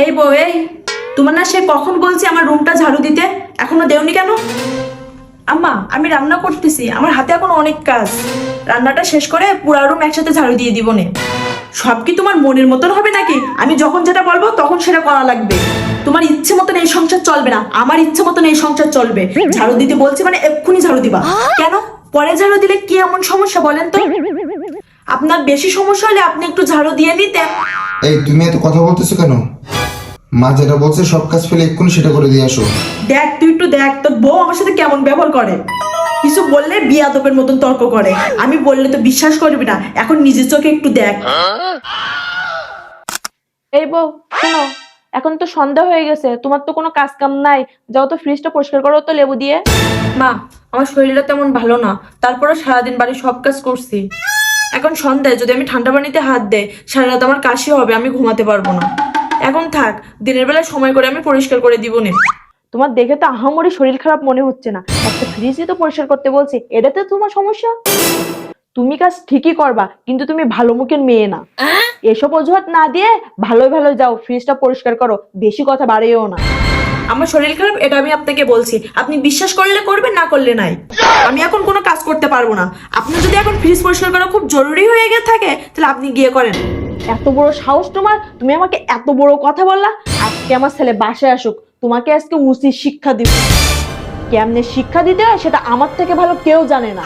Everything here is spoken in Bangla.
এই বউ, এই তোমার না সে কখন বলছি আমার রুমটা ঝাড়ু দিতে, এখনো দেওনি কেন? আম্মা, আমি রান্না করতেছি, আমার হাতে এখন অনেক কাজ। রান্নাটা শেষ করে পুরা রুম একসাথে ঝাড়ু দিয়ে দিব নে। সব কি তোমার মনের মতন হবে নাকি? আমি যখন যেটা বলবো তখন সেটা করা লাগবে। তোমার ইচ্ছে মতন এই সংসার চলবে না, আমার ইচ্ছে মতন এই সংসার চলবে। ঝাড়ু দিতে বলছি মানে এক্ষুনি ঝাড়ু দিবা। কেন? পরে ঝাড়ু দিলে কি এমন সমস্যা বলেন তো? আপনার বেশি সমস্যা হলে আপনি একটু ঝাড়ু দিয়ে নিতেন। এই তুমি এত কথা বলতেছো কেন? মা যেটা বলছে সব কাজ ফেলে এক্ষুনি সেটা করে দিয়ে আসো। দেখ, তুই একটু দেখ তোর বউ আমার সাথে কেমন ব্যবহার করে। কিছু বললে বিয়াদবের মতন তর্ক করে, আমি বললে তো বিশ্বাস করবি না। এখন নিজের চোখে একটু দেখ। এই বউ, শোনো, এখন তো সন্ধ্যা হয়ে গেছে, তোমার তো কোনো কাজ কাম নাই। যাও তো ফ্রিজটা পরিষ্কার করো তো লেবু দিয়ে। মা, আমার শরীরটা তেমন ভালো না, তারপরে সারাদিন বাড়ির সব কাজ করছি। এখন সন্ধ্যায় যদি আমি ঠান্ডা পানিতে হাত দেই, সারা রাত আমার কাশি হবে, আমি ঘুমাতে পারবো না। এখন থাক, দিনের বেলায় সময় করে আমি পরিষ্কার করে দিব নে। তোমার দেখে তো আহামরি শরীর খারাপ মনে হচ্ছে না, একটা ফ্রিজই তো পরিষ্কার করতে বলছি, এটাতে তোমার সমস্যা? তুমি কাজ ঠিকই করবা, কিন্তু তুমি ভালো মুখের মেয়ে না। এসব অজুহাত না দিয়ে ভালোই ভালো যাও ফ্রিজটা পরিষ্কার করো, বেশি কথা বাড়িও না। আমার শরীর খারাপ এটা আমি আপনাকে বলছি, আপনি বিশ্বাস করলে করবেন, না করলে নাই। আমি এখন কোনো কাজ করতে পারবো না। আপনি যদি এখন ফ্রিজ পরিষ্কার করা খুব জরুরি হয়ে গিয়ে থাকে, তাহলে আপনি গিয়ে করেন। এত বড় সাহস তোমার, তুমি আমাকে এত বড় কথা বললা। আজকে আমার ছেলে বাসায় আসুক, তোমাকে আজকে উচিত শিক্ষা দিব। কেমনে শিক্ষা দিতে হয় সেটা আমার থেকে ভালো কেউ জানে না।